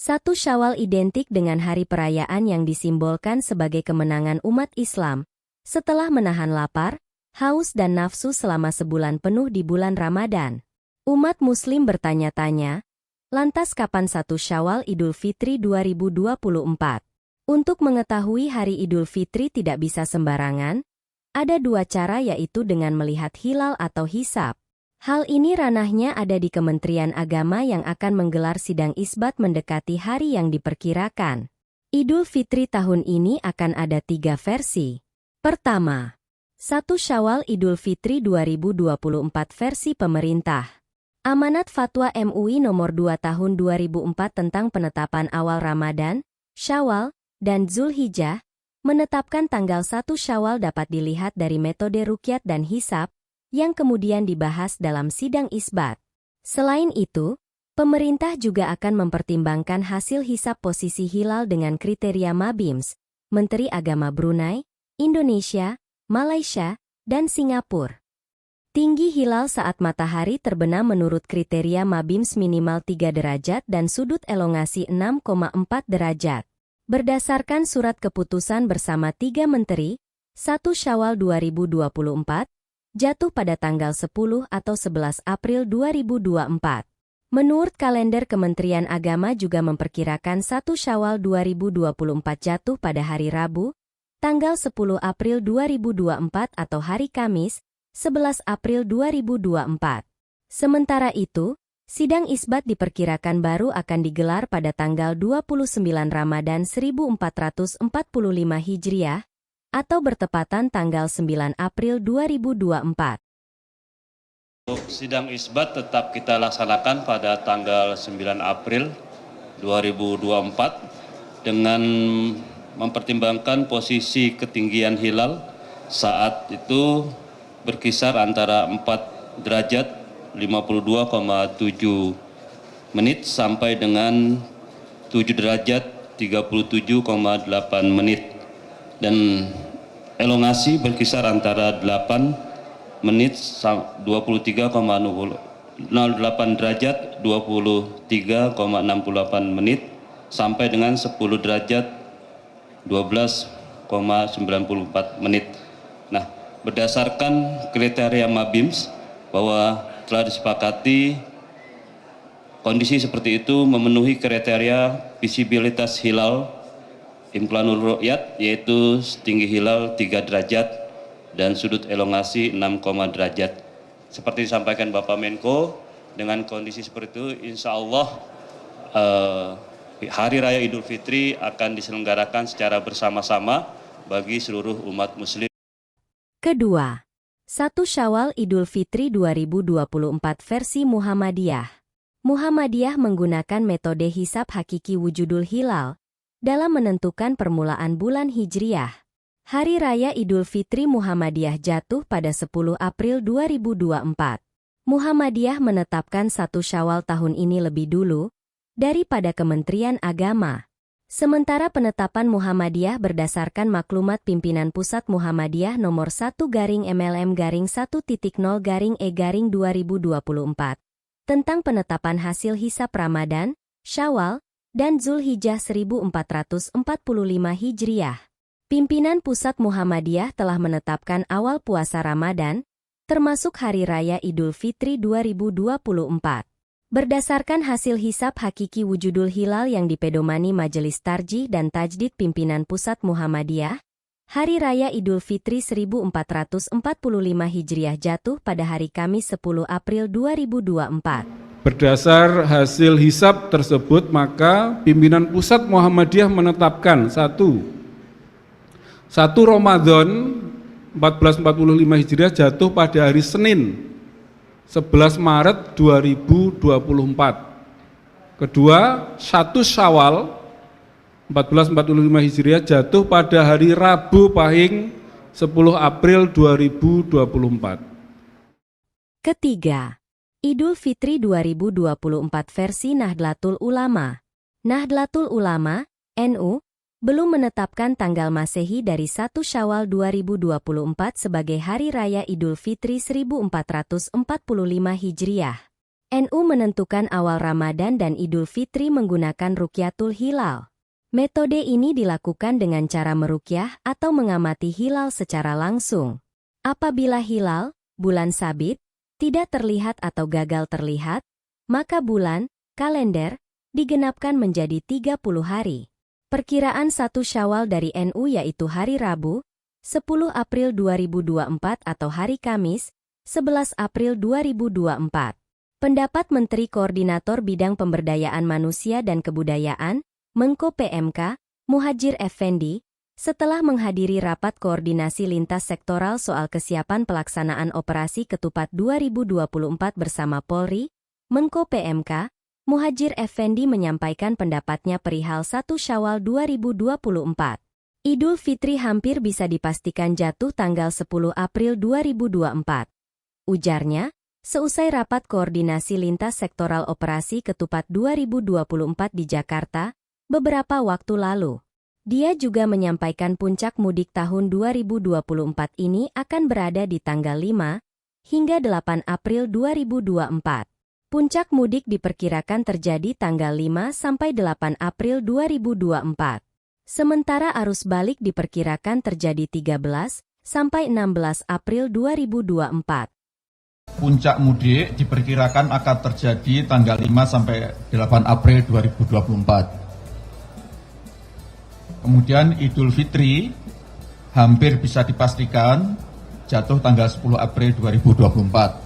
1 Syawal identik dengan hari perayaan yang disimbolkan sebagai kemenangan umat Islam setelah menahan lapar, haus dan nafsu selama sebulan penuh di bulan Ramadan. Umat Muslim bertanya-tanya, lantas kapan 1 Syawal Idul Fitri 2024? Untuk mengetahui hari Idul Fitri tidak bisa sembarangan, ada 2 cara yaitu dengan melihat hilal atau hisab. Hal ini ranahnya ada di Kementerian Agama yang akan menggelar sidang isbat mendekati hari yang diperkirakan. Idul Fitri tahun ini akan ada 3 versi. Pertama, 1 Syawal Idul Fitri 2024 versi pemerintah. Amanat Fatwa MUI nomor 2 tahun 2004 tentang penetapan awal Ramadan, Syawal, dan Zulhijjah, menetapkan tanggal 1 Syawal dapat dilihat dari metode ruqyat dan hisab, yang kemudian dibahas dalam sidang isbat. Selain itu, pemerintah juga akan mempertimbangkan hasil hisab posisi hilal dengan kriteria Mabims, Menteri Agama Brunei, Indonesia, Malaysia, dan Singapura. Tinggi hilal saat matahari terbenam menurut kriteria Mabims minimal 3 derajat dan sudut elongasi 6,4 derajat. Berdasarkan surat keputusan bersama 3 menteri, 1 Syawal 2024, jatuh pada tanggal 10 atau 11 April 2024. Menurut kalender Kementerian Agama juga memperkirakan 1 Syawal 2024 jatuh pada hari Rabu, tanggal 10 April 2024 atau hari Kamis, 11 April 2024. Sementara itu, sidang isbat diperkirakan baru akan digelar pada tanggal 29 Ramadan 1445 Hijriah, atau bertepatan tanggal 9 April 2024. Untuk sidang isbat tetap kita laksanakan pada tanggal 9 April 2024 dengan mempertimbangkan posisi ketinggian hilal saat itu berkisar antara 4 derajat 52,7 menit sampai dengan 7 derajat 37,8 menit. Dan elongasi berkisar antara 8 menit 23,08 derajat 23,68 menit sampai dengan 10 derajat 12,94 menit. Nah, berdasarkan kriteria Mabims bahwa telah disepakati kondisi seperti itu memenuhi kriteria visibilitas hilal Imklanul Ru'yat, yaitu tinggi hilal 3 derajat dan sudut elongasi 6, derajat. Seperti disampaikan Bapak Menko, dengan kondisi seperti itu insya Allah Hari Raya Idul Fitri akan diselenggarakan secara bersama-sama bagi seluruh umat muslim. Kedua, 1 Syawal Idul Fitri 2024 versi Muhammadiyah. Muhammadiyah menggunakan metode hisab hakiki wujudul hilal dalam menentukan permulaan bulan Hijriah. Hari Raya Idul Fitri Muhammadiyah jatuh pada 10 April 2024. Muhammadiyah menetapkan 1 Syawal tahun ini lebih dulu daripada Kementerian Agama. Sementara penetapan Muhammadiyah berdasarkan maklumat pimpinan Pusat Muhammadiyah nomor 1/MLM-1.0-E-2024 tentang penetapan hasil hisab Ramadan, Syawal, dan Zulhijjah 1445 Hijriah. Pimpinan Pusat Muhammadiyah telah menetapkan awal puasa Ramadan, termasuk Hari Raya Idul Fitri 2024. Berdasarkan hasil hisab hakiki wujudul hilal yang dipedomani Majelis Tarjih dan Tajdid Pimpinan Pusat Muhammadiyah, Hari Raya Idul Fitri 1445 Hijriah jatuh pada hari Kamis 10 April 2024. Berdasar hasil hisab tersebut, maka pimpinan Pusat Muhammadiyah menetapkan 1 Ramadan 1445 Hijriah jatuh pada hari Senin 11 Maret 2024. Kedua, 1 Syawal 1445 Hijriah jatuh pada hari Rabu Pahing 10 April 2024. Ketiga, Idul Fitri 2024 versi Nahdlatul Ulama. Nahdlatul Ulama, NU, belum menetapkan tanggal Masehi dari 1 Syawal 2024 sebagai Hari Raya Idul Fitri 1445 Hijriah. NU menentukan awal Ramadan dan Idul Fitri menggunakan Rukyatul Hilal. Metode ini dilakukan dengan cara merukyah atau mengamati hilal secara langsung. Apabila hilal, bulan sabit, tidak terlihat atau gagal terlihat, maka bulan, kalender, digenapkan menjadi 30 hari. Perkiraan 1 Syawal dari NU yaitu hari Rabu, 10 April 2024 atau hari Kamis, 11 April 2024. Pendapat Menteri Koordinator Bidang Pemberdayaan Manusia dan Kebudayaan, Menko PMK, Muhadjir Effendi, setelah menghadiri rapat koordinasi lintas sektoral soal kesiapan pelaksanaan operasi Ketupat 2024 bersama Polri, Menko PMK, Muhadjir Effendi menyampaikan pendapatnya perihal 1 Syawal 2024. Idul Fitri hampir bisa dipastikan jatuh tanggal 10 April 2024. Ujarnya, seusai rapat koordinasi lintas sektoral operasi Ketupat 2024 di Jakarta, beberapa waktu lalu. Dia juga menyampaikan puncak mudik tahun 2024 ini akan berada di tanggal 5 hingga 8 April 2024. Puncak mudik diperkirakan terjadi tanggal 5 sampai 8 April 2024. Sementara arus balik diperkirakan terjadi 13 sampai 16 April 2024. Puncak mudik diperkirakan akan terjadi tanggal 5 sampai 8 April 2024. Kemudian Idul Fitri hampir bisa dipastikan jatuh tanggal 10 April 2024.